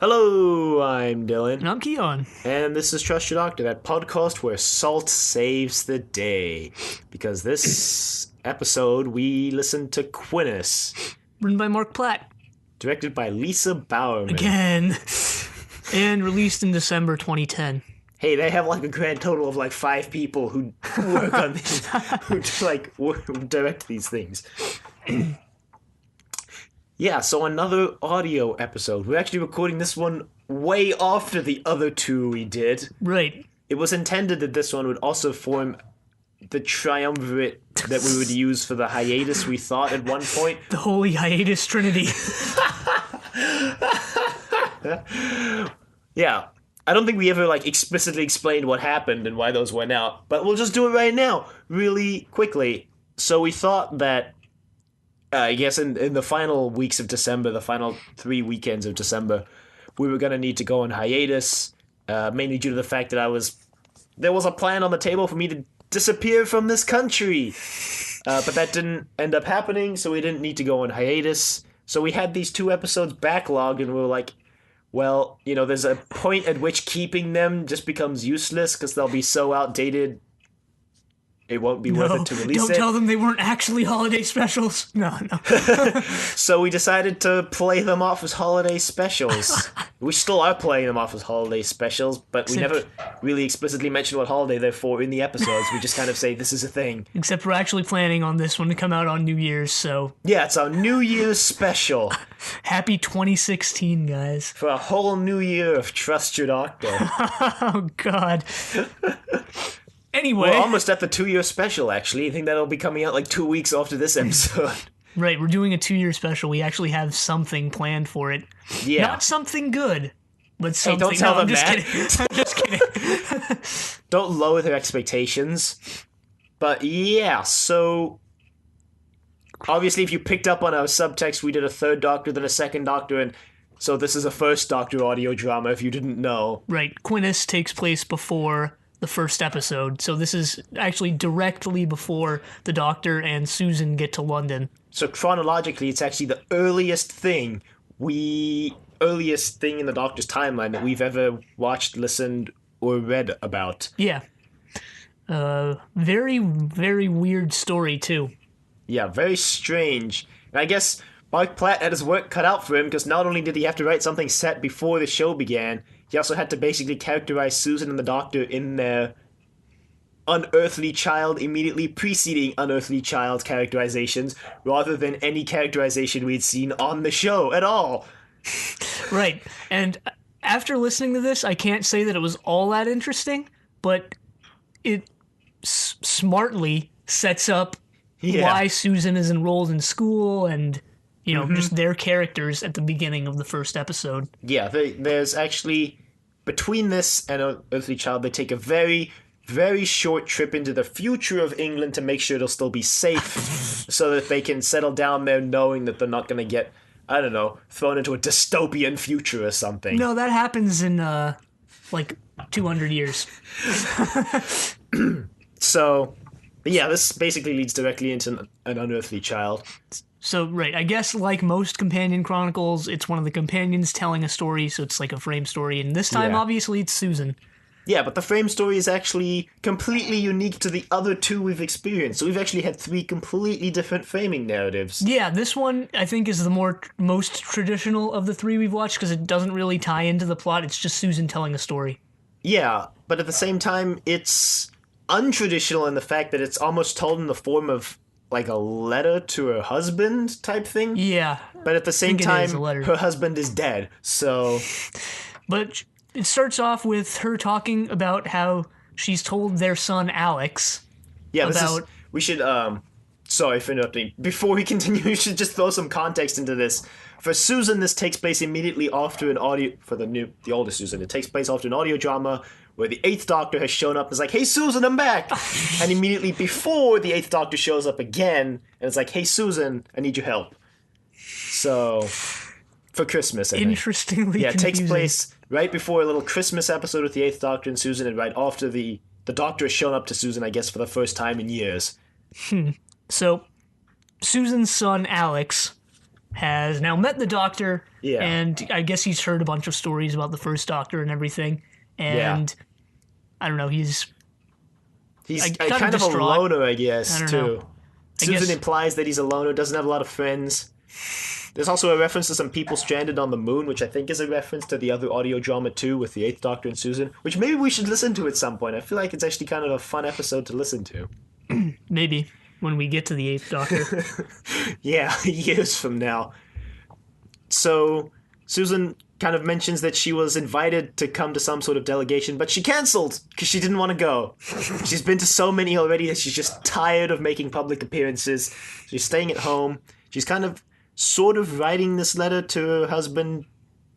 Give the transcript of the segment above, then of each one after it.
Hello, I'm Dylan. And I'm Keon. And this is Trust Your Doctor, that podcast where salt saves the day. Because this episode, we listened to Quinnis. Written by Mark Platt. Directed by Lisa Bowerman. Again. And released in December 2010. Hey, they have like a grand total of like 5 people who work on these, who direct these things. Yeah, so another audio episode. We're actually recording this one way after the other two we did. Right. It was intended that this one would also form the triumvirate that we would use for the hiatus, we thought at one point. The holy hiatus Trinity. Yeah. I don't think we ever explicitly explained what happened and why those went out, but we'll just do it right now, really quickly. So we thought that I guess in the final weeks of December, the final 3 weekends of December, we were going to need to go on hiatus, mainly due to the fact that there was a plan on the table for me to disappear from this country. But that didn't end up happening, so we didn't need to go on hiatus. So we had these 2 episodes backlogged, and we were like, well, there's a point at which keeping them just becomes useless because they'll be so outdated. It won't be worth it to release it. Don't tell them they weren't actually holiday specials. No. So we decided to play them off as holiday specials. We still are playing them off as holiday specials, but we never really explicitly mention what holiday they're for in the episodes. We just kind of say this is a thing. Except we're actually planning on this one to come out on New Year's, so... Yeah, it's our New Year's special. Happy 2016, guys. For a whole new year of Trust Your Doctor. Oh, God. Anyway. We're almost at the 2-year special, actually. I think that'll be coming out 2 weeks after this episode. Right, we're doing a 2-year special. We actually have something planned for it. Yeah. Not something good, but something... Hey, don't tell them I'm just that. kidding. I'm just kidding. Don't lower their expectations. But yeah, so... Obviously, if you picked up on our subtext, we did a 3rd Doctor, then a 2nd Doctor, and so this is a 1st Doctor audio drama, if you didn't know. Right, Quinnis takes place before the first episode, so this is actually directly before the Doctor and Susan get to London. So chronologically, it's actually the earliest thing in the Doctor's timeline that we've ever watched, listened, or read about. Yeah. Very, very weird story, too. Yeah, very strange. And I guess Mark Platt had his work cut out for him, because not only did he have to write something set before the show began, he also had to basically characterize Susan and the Doctor in their unearthly child immediately preceding unearthly child characterizations, rather than any characterization we'd seen on the show at all. Right. And after listening to this, I can't say that it was all that interesting, but it smartly sets up why Susan is enrolled in school and... just their characters at the beginning of the first episode. Yeah, there's actually, between this and Earthly Child, they take a very, very short trip into the future of England to make sure it'll still be safe so that they can settle down there knowing that they're not going to get, I don't know, thrown into a dystopian future or something. No, that happens in, 200 years. So, yeah, this basically leads directly into an Unearthly Child. So, right, I guess like most companion chronicles, it's one of the companions telling a story, so it's like a frame story, and this time, obviously, it's Susan. Yeah, but the frame story is actually completely unique to the other 2 we've experienced, so we've actually had 3 completely different framing narratives. Yeah, this one, I think, is the most traditional of the 3 we've watched, because it doesn't really tie into the plot, it's just Susan telling a story. Yeah, but at the same time, it's untraditional in the fact that it's almost told in the form of a letter to her husband type thing. Yeah. But at the same time, her husband is dead, so... But it starts off with her talking about how she's told their son Alex we should, sorry for interrupting. Before we continue, we should just throw some context into this. For Susan, this takes place immediately after the older Susan, it takes place after an audio drama where the 8th Doctor has shown up and is like, hey, Susan, I'm back! And immediately before the 8th Doctor shows up again, and it's like, hey, Susan, I need your help. So, for Christmas, I think. Interestingly confusing. It takes place right before a little Christmas episode with the 8th Doctor and Susan, and right after the Doctor has shown up to Susan, I guess, for the first time in years. So, Susan's son, Alex, has now met the Doctor Yeah. And I guess he's heard a bunch of stories about the first Doctor and everything. And I don't know, he's kind of a loner, I guess, too. Susan guess implies that he's a loner, doesn't have a lot of friends. There's also a reference to some people stranded on the moon, which I think is a reference to the other audio drama too, with the Eighth Doctor and Susan, which maybe we should listen to at some point. I feel like it's actually kind of a fun episode to listen to. Maybe, when we get to the Eighth Doctor. Yeah, years from now. So, Susan kind of mentions that she was invited to come to some sort of delegation, but she cancelled because she didn't want to go. She's been to so many already that she's just tired of making public appearances. She's staying at home. She's kind of sort of writing this letter to her husband,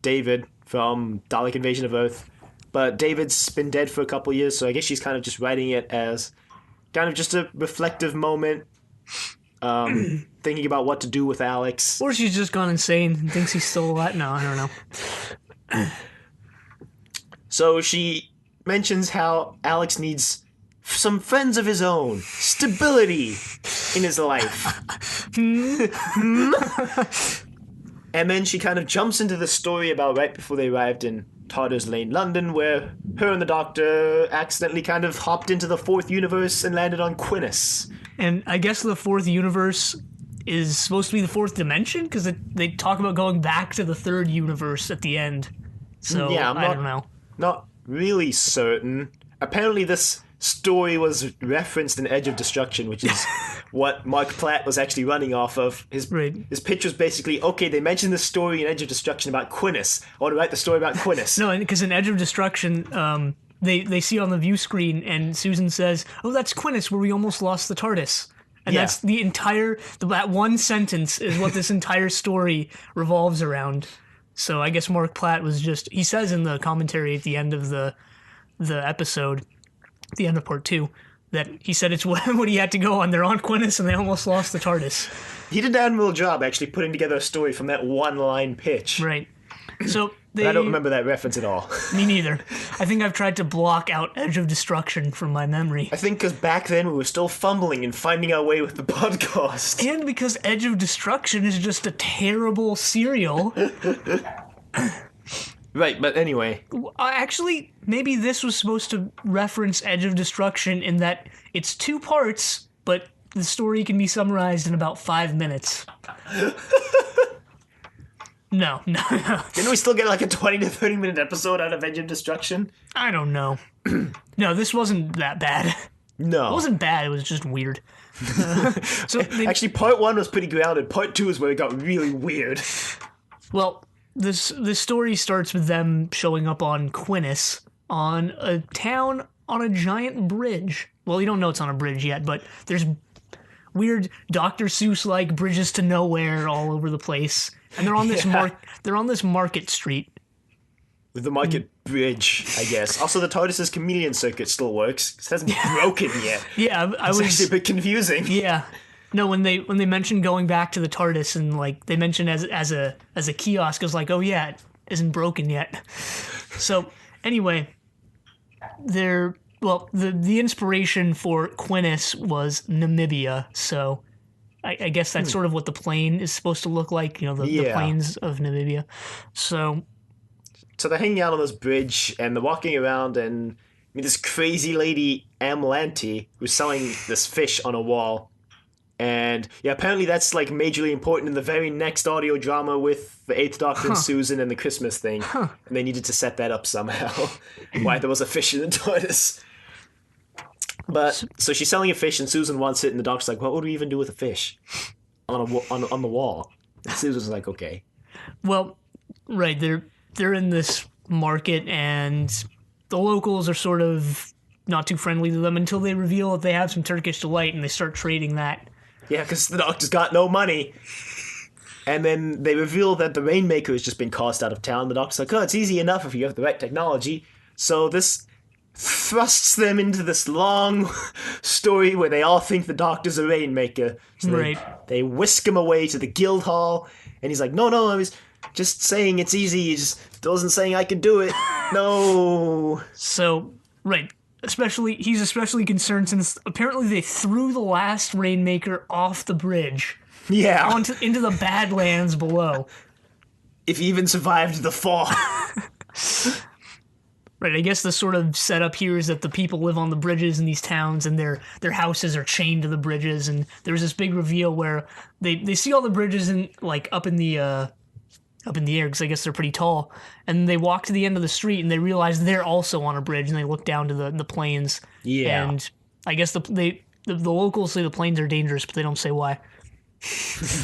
David, from Dalek Invasion of Earth. But David's been dead for a couple years, so I guess she's kind of just writing it as kind of just a reflective moment, thinking about what to do with Alex. Or she's just gone insane and thinks he's still alive. No, I don't know. So she mentions how Alex needs some friends of his own, stability in his life. And then she kind of jumps into the story about right before they arrived in Tartar's Lane, London, where her and the Doctor accidentally kind of hopped into the fourth universe and landed on Quinnis. And I guess the fourth universe is supposed to be the fourth dimension, because they talk about going back to the third universe at the end. So, yeah, I don't know. Not really certain. Apparently this story was referenced in Edge of Destruction, which is what Mark Platt was actually running off of. His pitch was basically, okay, they mentioned this story in Edge of Destruction about Quinnis. I want to write the story about Quinnis. No, because in Edge of Destruction, they see on the view screen, and Susan says, oh, that's Quinnis, where we almost lost the TARDIS. And that's the entire, that one sentence is what this entire story revolves around. So I guess Mark Platt was just, he says in the commentary at the end of the episode, the end of part 2, that he said it's what he had to go on. They're on Quinnis and they almost lost the TARDIS. He did an admirable job actually putting together a story from that one-line pitch. Right. So I don't remember that reference at all. Me neither. I think I've tried to block out Edge of Destruction from my memory. I think because back then we were still fumbling and finding our way with the podcast. And because Edge of Destruction is just a terrible serial. Right, but anyway. Actually, maybe this was supposed to reference Edge of Destruction in that it's 2 parts, but the story can be summarized in about 5 minutes. No. Didn't we still get like a 20 to 30 minute episode out of Edge of Destruction? I don't know. No, this wasn't that bad. No. It wasn't bad, it was just weird. Actually, part 1 was pretty grounded. Part 2 is where it got really weird. Well, this story starts with them showing up on Quinnis, on a town on a giant bridge. Well, you don't know it's on a bridge yet, but there's weird Dr. Seuss-like bridges to nowhere all over the place. And they're on this they're on this market street. With the market bridge, I guess. Also, the TARDIS's chameleon circuit still works. It hasn't broken yet. Yeah, it's actually a bit confusing. Yeah. No, when they mention going back to the TARDIS and like they mention as a kiosk, it's like, oh yeah, it isn't broken yet. So anyway, the inspiration for Quinnis was Namibia, so I guess that's sort of what the plane is supposed to look like, the plains of Namibia. So they're hanging out on this bridge and they're walking around and this crazy lady Amlanti who's selling this fish on a wall. And yeah, apparently that's like majorly important in the very next audio drama with the Eighth Doctor and Susan and the Christmas thing. And they needed to set that up somehow. Why there was a fish in the TARDIS. But so she's selling a fish and Susan wants it and the Doctor's like, what would we even do with a fish on the wall? And Susan's like, okay. Well, right, they're in this market and the locals are sort of not too friendly to them until they reveal that they have some Turkish delight and they start trading that. Yeah, because the Doctor's got no money. And then they reveal that the Rainmaker has just been cast out of town. The Doctor's like, oh, it's easy enough if you have the right technology. So this thrusts them into this long story where they all think the Doctor's a Rainmaker. So they whisk him away to the guild hall. And he's like, no, I was just saying it's easy. He just wasn't saying I could do it. No. So, right. He's especially concerned since apparently they threw the last Rainmaker off the bridge. Yeah. Into the Badlands below. if he even survived the fall. Right, I guess the sort of setup here is that the people live on the bridges in these towns, and their houses are chained to the bridges. And there's this big reveal where they see all the bridges in like up in the air, because I guess they're pretty tall. And they walk to the end of the street, and they realize they're also on a bridge, and they look down to the plains. Yeah. And I guess the locals say the plains are dangerous, but they don't say why.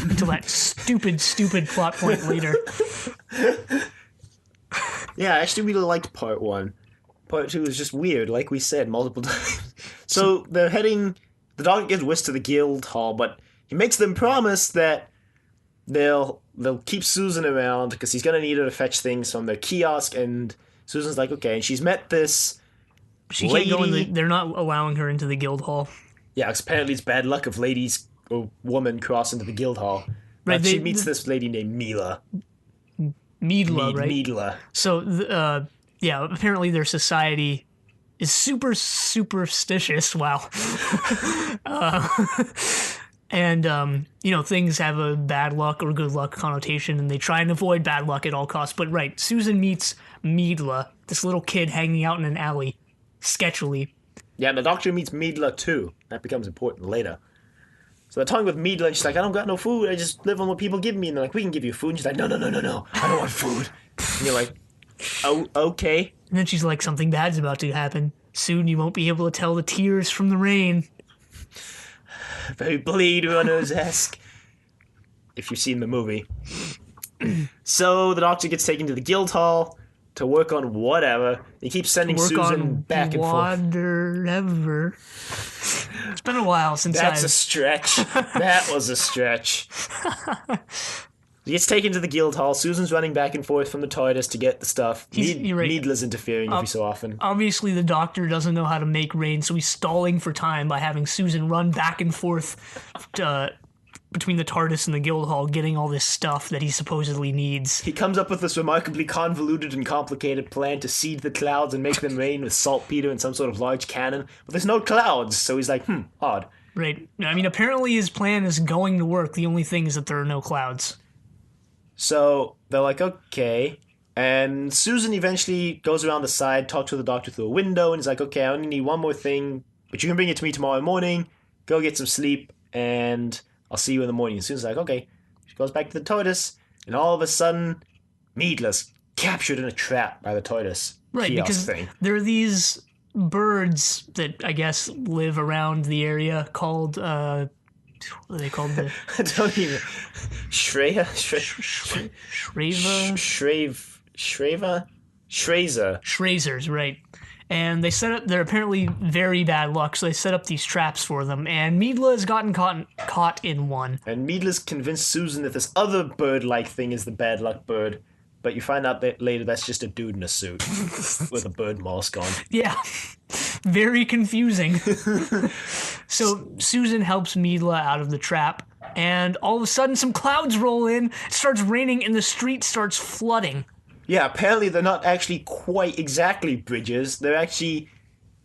Until that stupid plot point later. Yeah, I actually really liked part 1. Part 2 was just weird, like we said multiple times. So they're heading... The doctor gets whisked to the guild hall, but he makes them promise that they'll keep Susan around, because he's going to need her to fetch things from their kiosk, and Susan's like, okay, and she's met this She lady... can't go they're not allowing her into the guild hall. Yeah, because apparently it's bad luck if ladies or women cross into the guild hall. Right, But she meets this lady named Mila. Right? Meadla. So, yeah, apparently their society is super superstitious. Wow. And things have a bad luck or good luck connotation, and they try and avoid bad luck at all costs. But right, Susan meets Meadla, this little kid hanging out in an alley, sketchily. Yeah, and the doctor meets Meadla too. That becomes important later. So they're talking with Meadla, and she's like, I don't got no food, I just live on what people give me. And they're like, we can give you food. And she's like, no, I don't want food. And you're like, oh, okay. And then she's like, something bad's about to happen. Soon you won't be able to tell the tears from the rain. Very Blade Runners-esque. If you've seen the movie. So the doctor gets taken to the guild hall to work on whatever. He keeps sending Susan back and forth. Whatever. It's been a while since That's a stretch. That was a stretch. He gets taken to the guild hall. Susan's running back and forth from the TARDIS to get the stuff. You're right. Meadla's interfering every so often. Obviously, the doctor doesn't know how to make rain, so he's stalling for time by having Susan run back and forth between the TARDIS and the guild hall, getting all this stuff that he supposedly needs. He comes up with this remarkably convoluted and complicated plan to seed the clouds and make them rain with saltpeter and some sort of large cannon. But there's no clouds, so he's like, odd. Right. I mean, apparently his plan is going to work. The only thing is that there are no clouds. So they're like, okay. And Susan eventually goes around the side, talks to the doctor through a window, and he's like, okay, I only need one more thing, but you can bring it to me tomorrow morning. Go get some sleep, and I'll see you in the morning. And Susan's like, okay. She goes back to the TARDIS, and all of a sudden, Meadla's captured in a trap by the TARDIS. Right, because there are these birds that I guess live around the area called, what are they called? I don't even... Shreya? Shrazers, right. And they set up, they're apparently very bad luck, so they set up these traps for them, and Meadla has gotten caught in one. And Meadla's convinced Susan that this other bird-like thing is the bad luck bird, but you find out that later that's just a dude in a suit with a bird mask on. Yeah, very confusing. So Susan helps Meadla out of the trap, and all of a sudden some clouds roll in, it starts raining, and the street starts flooding. Yeah, apparently they're not actually quite exactly bridges. They're actually,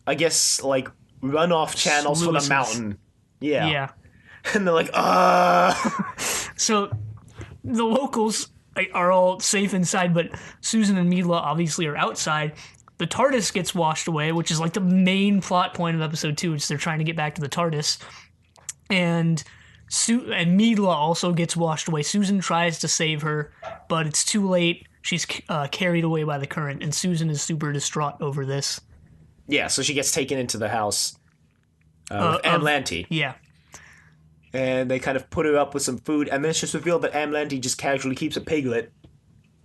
I guess, like, runoff channels for the mountain. Yeah. Yeah. And they're like, So the locals are all safe inside, but Susan and Meadla obviously are outside. The TARDIS gets washed away, which is like the main plot point of episode 2, which they're trying to get back to the TARDIS. And Meadla also gets washed away. Susan tries to save her, but it's too late. She's carried away by the current, and Susan is super distraught over this. Yeah, so she gets taken into the house with Amlanti. Yeah. And they kind of put her up with some food, and then it's just revealed that Amlanti just casually keeps a piglet.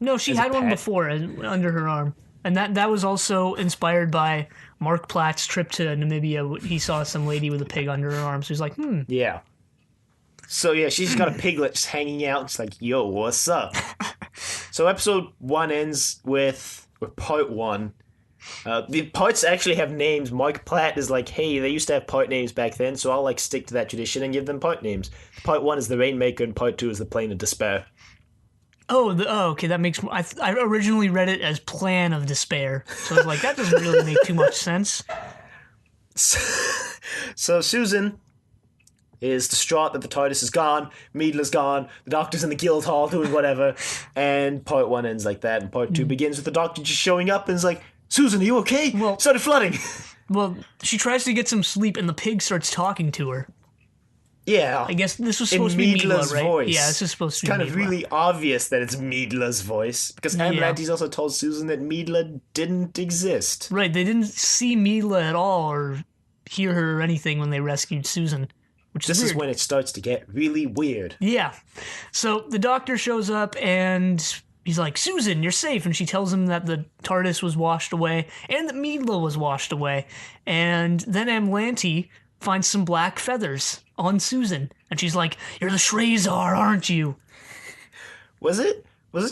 No, she had one before under her arm. And that was also inspired by Mark Platt's trip to Namibia. He saw some lady with a pig under her arm, so he's like, Yeah. So yeah, she's got a piglet just hanging out. It's like, yo, what's up? So episode 1 ends with part 1. The parts actually have names. Mark Platt is like, hey, they used to have part names back then, so I'll like stick to that tradition and give them part names. Part 1 is the Rainmaker, and part 2 is the Plane of Despair. Okay, that makes more... I originally read it as Plan of Despair, so I was like, that doesn't really make too much sense. So Susan is distraught that the TARDIS is gone, Meadla's gone, the Doctor's in the Guildhall doing whatever, and part 1 ends like that, and part 2 begins with the Doctor just showing up and is like, Susan, are you okay? Well, started flooding. Well, she tries to get some sleep and the pig starts talking to her. Yeah. I guess this was supposed to be Meadla's right? voice. Yeah, this is supposed to be kind Meadla. of really obvious that it's Meadla's voice, because Amlantes also told Susan that Meadla didn't exist. Right, they didn't see Meadla at all or hear her or anything when they rescued Susan, which is This weird. is when it starts to get really weird. Yeah. So the Doctor shows up and he's like, Susan, you're safe. And she tells him that the TARDIS was washed away and that Meadla was washed away. And then Amlanti finds some black feathers on Susan. And she's like, you're the Shrazar, aren't you? Was it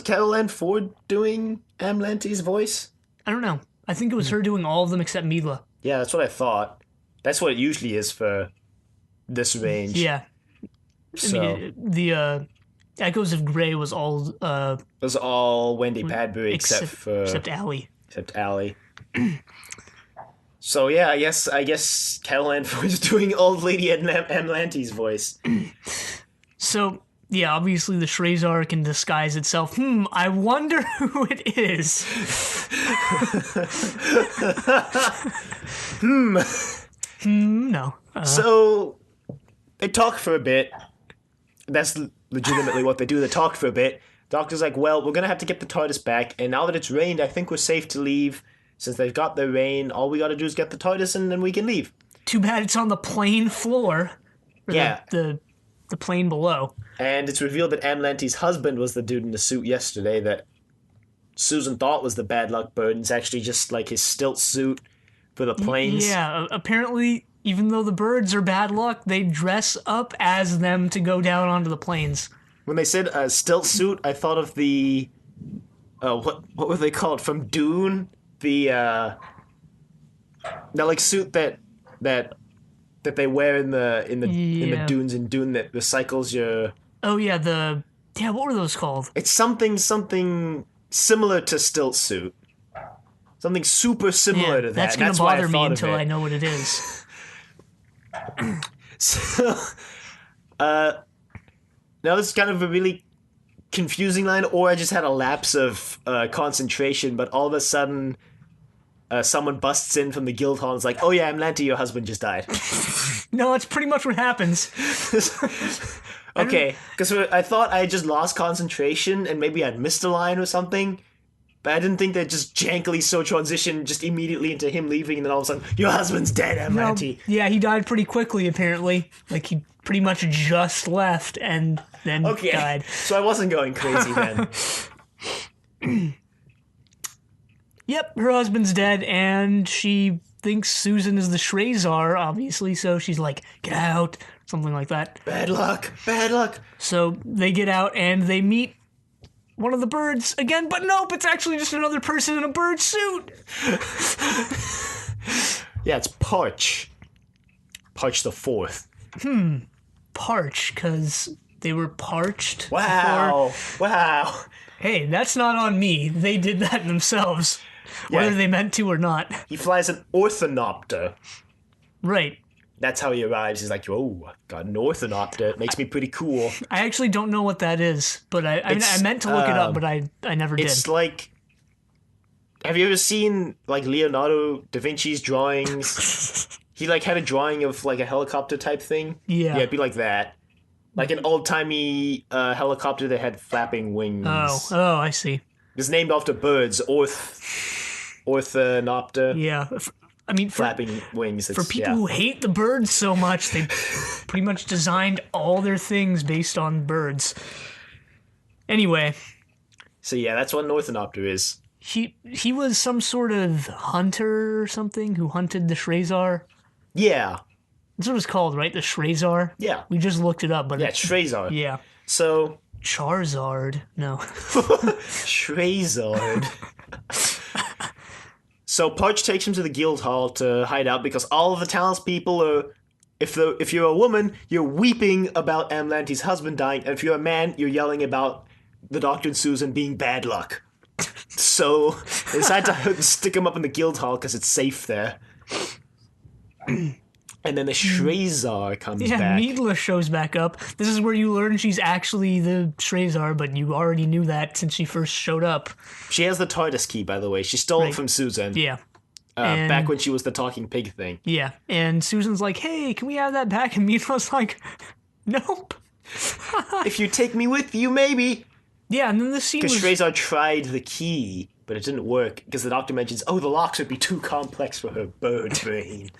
Kettle Ann Ford doing Amlante's voice? I don't know. I think it was her doing all of them except Meadla. Yeah, that's what I thought. That's what it usually is for this range. Yeah. So. I mean, the Echoes of Grey was all... it was all Wendy Padbury except Allie. Except Allie. So yeah, I guess Kettle Ann Ford's doing old lady Amlante's voice. So, yeah, obviously the Shrazar can disguise itself. I wonder who it is. No. So, they talk for a bit. That's legitimately what they do. They talk for a bit. Doctor's like, well, we're going to have to get the TARDIS back, and now that it's rained, I think we're safe to leave. Since they've got their rain, all we got to do is get the TARDIS and then we can leave. Too bad it's on the plain floor. Yeah. The plane below. And it's revealed that Amlante's husband was the dude in the suit yesterday that Susan thought was the bad luck bird, and it's actually just like his stilt suit for the planes. Yeah, apparently, even though the birds are bad luck, they dress up as them to go down onto the planes. When they said stilt suit, I thought of the what were they called from Dune? The like suit that they wear in the dunes in Dune that recycles your. Oh yeah, what were those called? It's something similar to stilt suit. Something super similar to that. That's gonna bother me until I know what it is. So, now this is kind of a really confusing line, or I just had a lapse of concentration, but all of a sudden someone busts in from the Guildhall and is like, oh yeah, Amlante, your husband just died. No, that's pretty much what happens. Okay, because I thought I just lost concentration and maybe I'd missed a line or something, but I didn't think that just jankily so transitioned just immediately into him leaving and then all of a sudden, your husband's dead, Amlante. No, yeah, he died pretty quickly, apparently. Like, he pretty much just left and then died. So I wasn't going crazy then. Yep, her husband's dead, and she thinks Susan is the Shrazar, obviously, so she's like, get out, something like that. Bad luck, bad luck. So they get out, and they meet one of the birds again, but nope, it's actually just another person in a bird suit. Yeah, it's Parch. Parch the Fourth. Parch, because they were parched. Wow, before. wow. Hey, that's not on me. They did that themselves. Yeah. Whether they meant to or not. He flies an orthonopter. Right. That's how he arrives. He's like, oh, got an orthonopter. It makes me pretty cool. I actually don't know what that is, but I meant to look it up, but I never did. It's like, have you ever seen like Leonardo da Vinci's drawings? He like had a drawing of like a helicopter type thing. Yeah. It'd be like that. Like an old-timey helicopter that had flapping wings. Oh, I see. It's named after birds. Orthonopter. Yeah. I mean, flapping wings. For people who hate the birds so much, they pretty much designed all their things based on birds. Anyway. So yeah, that's what an orthonopter is. He was some sort of hunter or something who hunted the Shrazar. Yeah. That's what it's called, right? The Shrazar? Yeah. We just looked it up, but yeah, Shrazar. Yeah. So Charizard. No. Shrazard. So Parch takes him to the Guildhall to hide out because all of the townspeople are. If you're a woman, you're weeping about Amlante's husband dying, and if you're a man, you're yelling about the Doctor and Susan being bad luck. So they decide to stick him up in the Guildhall because it's safe there. And then the Shrezar comes back. Meadla shows back up. This is where you learn she's actually the Shrezar, but you already knew that since she first showed up. She has the TARDIS key, by the way. She stole it from Susan. Yeah. Back when she was the talking pig thing. Yeah. And Susan's like, hey, can we have that back? And Meadla's like, nope. If you take me with you, maybe. Yeah, and then the scene Because Shrezar tried the key, but it didn't work. Because the doctor mentions, the locks would be too complex for her bird brain.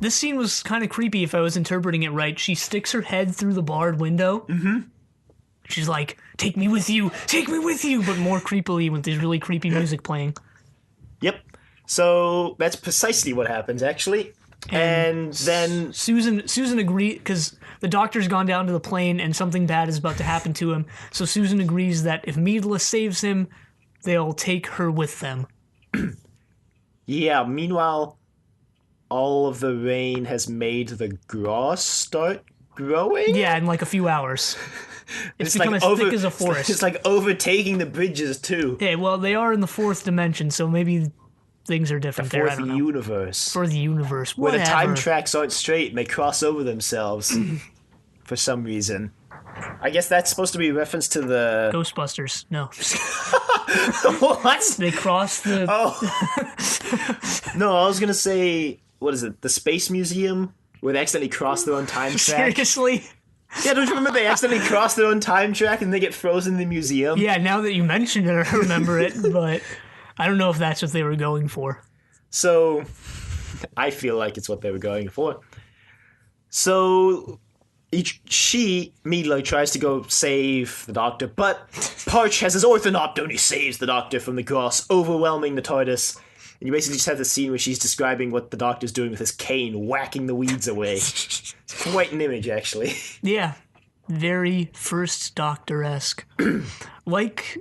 This scene was kind of creepy if I was interpreting it right. She sticks her head through the barred window. Mm-hmm. She's like, take me with you, but more creepily with this really creepy music playing. Yep. So that's precisely what happens, actually. And then Susan agrees, because the doctor's gone down to the plane and something bad is about to happen to him. So Susan agrees that if Meadla saves him, they'll take her with them. Yeah, meanwhile, all of the rain has made the grass start growing? Yeah, in like a few hours. It's become like as thick as a forest. It's like overtaking the bridges, too. Yeah, well, they are in the fourth dimension, so maybe things are different there. I don't know. Universe. For the universe. Where Whatever. the time tracks aren't straight and they cross over themselves for some reason. I guess that's supposed to be a reference to the... Ghostbusters. No. What? They cross the... No, I was going to say, what is it? The Space Museum? Where they accidentally cross their own time track? Seriously? Yeah, don't you remember they accidentally cross their own time track and they get frozen in the museum? Yeah, now that you mention it, I remember it, but I don't know if that's what they were going for. So, I feel like it's what they were going for. So, Meadla tries to go save the doctor, but Parch has his orthodonto and he saves the doctor from the grass, overwhelming the TARDIS. And you basically just have the scene where she's describing what the doctor's doing with his cane, whacking the weeds away. It's quite an image, actually. Yeah. Very first Doctor-esque. Like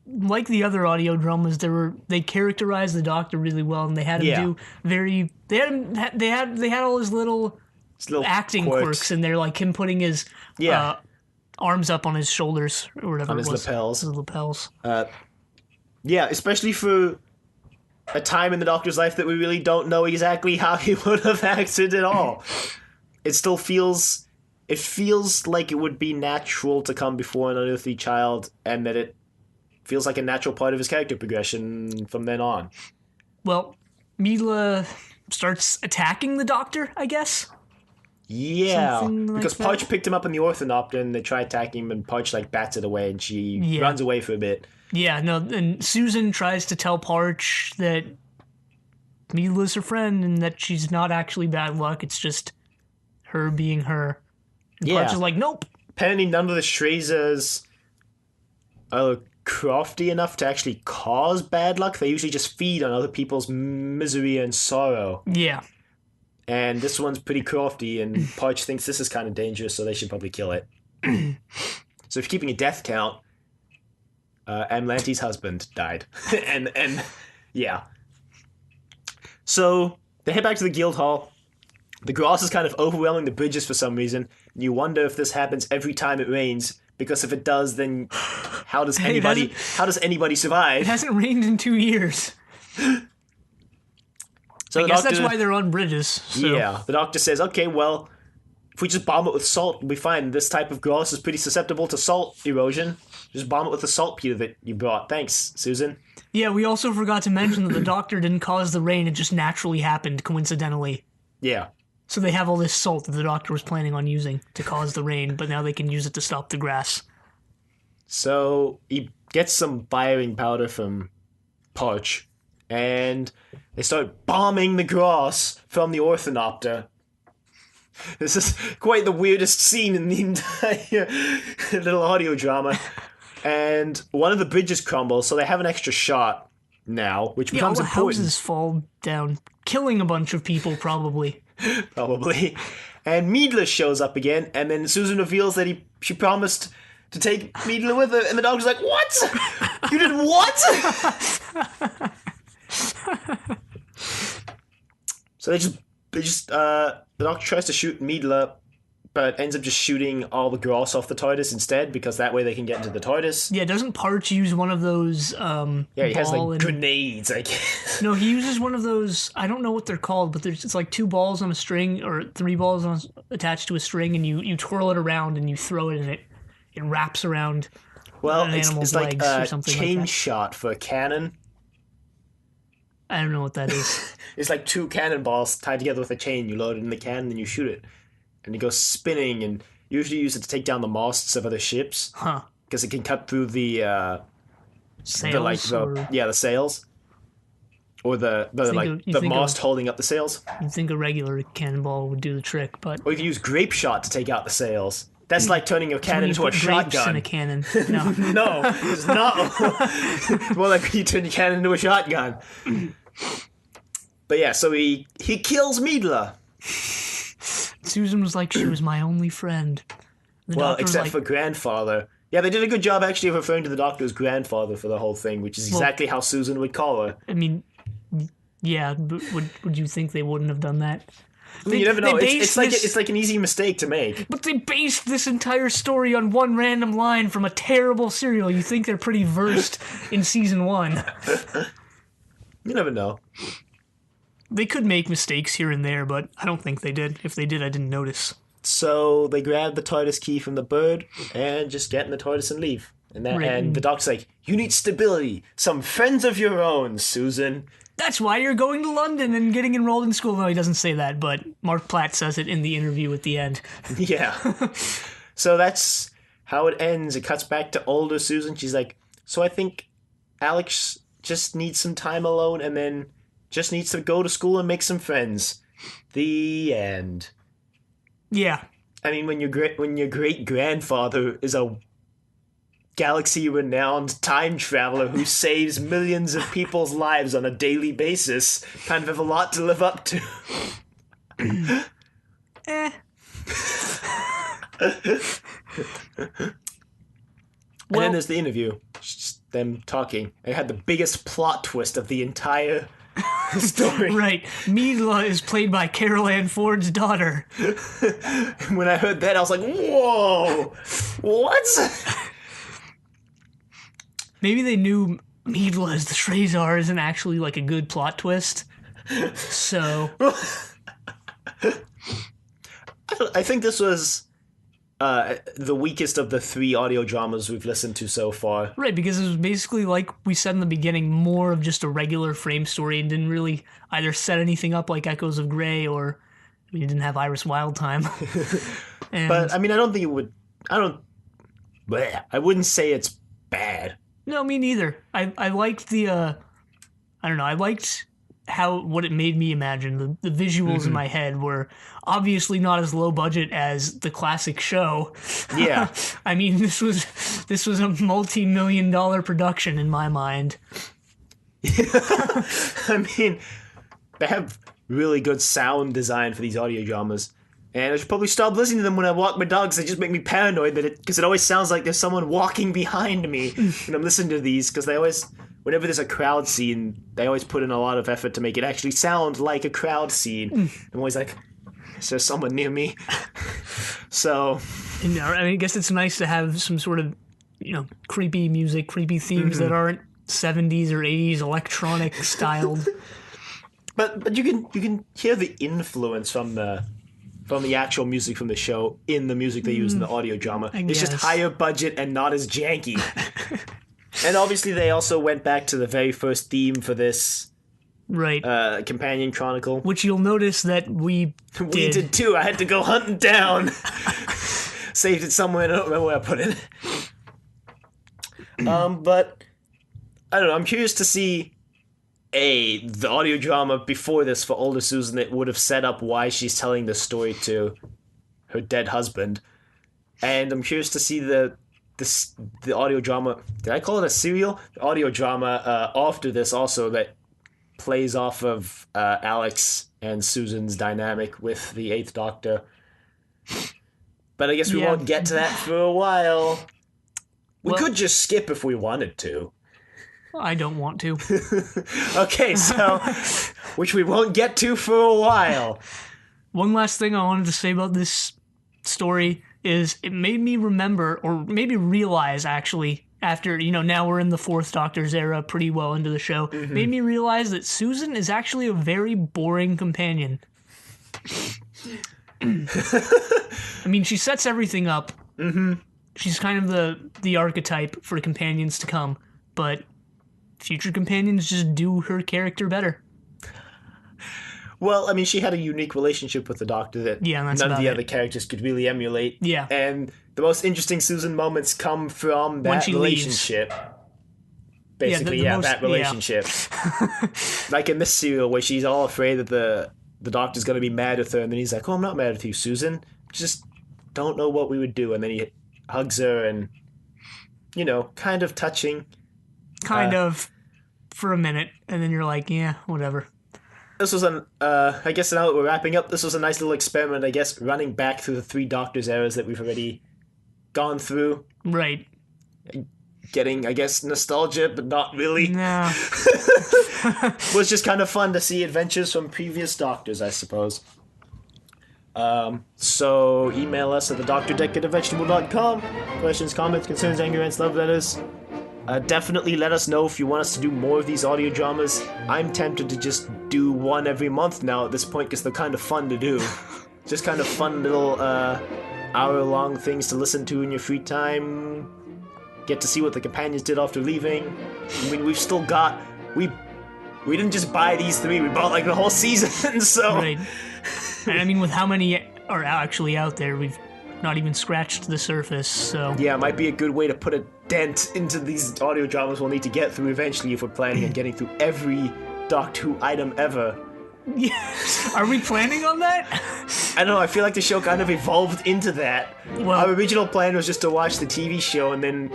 the other audio dramas, they characterized the Doctor really well, and they had him do very... They had all his little acting quirks in there, like him putting his arms up on his shoulders, or whatever on it was. lapels. His lapels. Yeah, especially for a time in the Doctor's life that we really don't know exactly how he would have acted at all. It still feels like it would be natural to come before an unearthly child, and that it feels like a natural part of his character progression from then on. Well, Meadla starts attacking the Doctor, I guess? Yeah, Something like because that. Parch picked him up in the orthodontor and they try attacking him, and Parch bats it away and she runs away for a bit. Yeah, no, and Susan tries to tell Parch that Meadla's her friend and that she's not actually bad luck, it's just her being her. And Parch is like, nope. Apparently none of the Shrezars are crafty enough to actually cause bad luck. They usually just feed on other people's misery and sorrow. Yeah. And this one's pretty crafty, and Parch thinks this is kind of dangerous, so they should probably kill it. So if you're keeping a death count, Amlante's husband died. and yeah. So they head back to the guild hall. The grass is kind of overwhelming the bridges for some reason. You wonder if this happens every time it rains, because if it does, then how does anybody survive? It hasn't rained in 2 years. So I guess that's why they're on bridges. So. Yeah, the doctor says, okay, well, if we just bomb it with salt, we'll be fine. This type of grass is pretty susceptible to salt erosion. Just bomb it with the saltpeter that you brought. Thanks, Susan. Yeah, we also forgot to mention that the doctor didn't cause the rain. It just naturally happened, coincidentally. Yeah. So they have all this salt that the doctor was planning on using to cause the rain, but now they can use it to stop the grass. So he gets some firing powder from Parch, and they start bombing the grass from the orthodontor. This is quite the weirdest scene in the entire little audio drama. And one of the bridges crumbles, so they have an extra shot now, which becomes important. All the houses fall down, killing a bunch of people, probably. Probably. And Meadla shows up again, and then Susan reveals that she promised to take Meadla with her, and the dog's like, what? You did what? So the doctor tries to shoot Meadla, but ends up just shooting all the gross off the TARDIS instead, because that way they can get into the TARDIS. Yeah, doesn't Parch use one of those he has like grenades, I guess. No, he uses one of those, I don't know what they're called, but it's like 2 balls on a string, or 3 balls attached to a string, and you twirl it around and you throw it, and it wraps around an animal's legs or something like that. Chain shot for a cannon. I don't know what that is. It's like 2 cannonballs tied together with a chain. You load it in the cannon, and you shoot it. And it goes spinning, and usually use it to take down the masts of other ships. Huh. Because it can cut through the sails? The sails. Or the mast holding up the sails. You'd think a regular cannonball would do the trick, but... Or you use grape shot to take out the sails. That's like turning a cannon into a shotgun. In a cannon. No. No, it's not. More like you turn your cannon into a shotgun. But yeah, so he kills Meadla. Susan was like, she was my only friend. Well, except for grandfather. Yeah, they did a good job actually of referring to the Doctor as grandfather for the whole thing, which is exactly how Susan would call her. I mean, yeah, but would you think they wouldn't have done that? You never know. It's like an easy mistake to make. But they based this entire story on one random line from a terrible serial. You think they're pretty versed in season 1. You never know. They could make mistakes here and there, but I don't think they did. If they did, I didn't notice. So they grab the TARDIS key from the bird and just get in the TARDIS and leave. And the Doc's like, you need stability. Some friends of your own, Susan. That's why you're going to London and getting enrolled in school. No, he doesn't say that, but Mark Platt says it in the interview at the end. Yeah. So that's how it ends. It cuts back to older Susan. She's like, so I think Alex just needs some time alone and then just needs to go to school and make some friends. The end. Yeah. I mean, when your great-grandfather is a galaxy-renowned time traveler who saves millions of people's lives on a daily basis, kind of have a lot to live up to. Eh. And then there's the interview. Just them talking. It had the biggest plot twist of the entire story. Right. Meadla is played by Carol Ann Ford's daughter. When I heard that, I was like, whoa! What? Maybe they knew Meadla as the Shrezar isn't actually like a good plot twist. So... I think this was the weakest of the 3 audio dramas we've listened to so far. Right, because it was basically, like we said in the beginning, more of just a regular frame story and didn't really either set anything up like Echoes of Grey or you didn't have Iris Wildtime. But, I mean, I don't think it would... I wouldn't say it's bad. No, me neither. I liked the... I don't know, I liked what it made me imagine. The visuals in my head were obviously not as low budget as the classic show. Yeah. I mean, this was a multi-million-dollar production in my mind. I mean, they have really good sound design for these audio dramas. And I should probably stop listening to them when I walk my dogs. They just make me paranoid because it always sounds like there's someone walking behind me when I'm listening to these. Because they always, whenever there's a crowd scene, they always put in a lot of effort to make it actually sound like a crowd scene. I'm always like, is there someone near me? So, I mean, I guess it's nice to have some sort of, creepy music, creepy themes that aren't 70s or 80s electronic styled. But you can hear the influence from the actual music from the show in the music they use in the audio drama. It's just higher budget and not as janky. And obviously they also went back to the very first theme for this companion chronicle. Which you'll notice that we did too. I had to go hunting down. Saved it somewhere. I don't remember where I put it. But I don't know. I'm curious to see the audio drama before this for older Susan that would have set up why she's telling this story to her dead husband. And I'm curious to see the audio drama. Did I call it a serial? The audio drama after this also that plays off of Alex and Susan's dynamic with the 8th Doctor. But I guess we won't get to that for a while. We could just skip if we wanted to. I don't want to. Okay, so, which we won't get to for a while. One last thing I wanted to say about this story is it made me remember, or maybe realize actually, after, now we're in the Fourth Doctor's era, pretty well into the show, made me realize that Susan is actually a very boring companion. I mean, she sets everything up. She's kind of the archetype for companions to come, but future companions just do her character better. Well, I mean, she had a unique relationship with the Doctor that none of the other characters could really emulate. Yeah. And the most interesting Susan moments come from that relationship. Leaves. Basically, that relationship. Like in this serial where she's all afraid that the Doctor's going to be mad with her, and then he's like, "Oh, I'm not mad with you, Susan. Just don't know what we would do." And then he hugs her and, kind of touching. Kind of for a minute, and then you're like, yeah, whatever. This was I guess now that we're wrapping up, this was a nice little experiment, I guess, running back through the 3 Doctors eras that we've already gone through. Right. Getting, I guess, nostalgia, but not really. No. It was just kind of fun to see adventures from previous Doctors, I suppose. So email us at thedoctordeck@vegetable.com. Questions, comments, concerns, anger, rants, love letters. Definitely let us know if you want us to do more of these audio dramas. I'm tempted to just do one every month now at this point because they're kind of fun to do. Just kind of fun little hour-long things to listen to in your free time. Get to see what the companions did after leaving. I mean, we've still got... We didn't just buy these 3, we bought like the whole season, so... Right. And I mean, with how many are actually out there, we've not even scratched the surface, so... Yeah, it might be a good way to put a dent into these audio dramas we'll need to get through eventually if we're planning on getting through every Doctor Who item ever. Yeah. Are we planning on that? I don't know, I feel like the show kind of evolved into that. Well, our original plan was just to watch the TV show, and then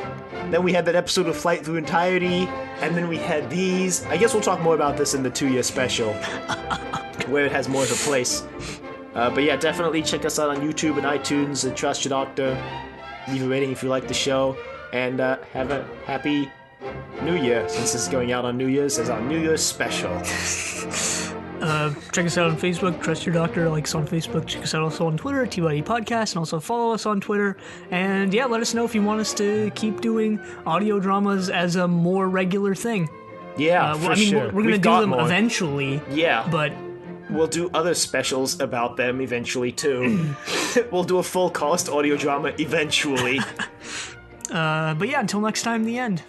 we had that episode of Flight Through Entirety, and then we had these. I guess we'll talk more about this in the 2-year special, where it has more of a place. But yeah, definitely check us out on YouTube and iTunes, and Trust Your Doctor. Leave a rating if you like the show, and have a happy New Year, since this is going out on New Year's as our New Year's special. Check us out on Facebook, Trust Your Doctor, like us on Facebook. Check us out also on Twitter, TYD Podcast, and also follow us on Twitter. And yeah, let us know if you want us to keep doing audio dramas as a more regular thing. Yeah, for sure. We're going to do them eventually. Yeah. But we'll do other specials about them eventually, too. We'll do a full-cost audio drama eventually. But yeah, until next time, the end.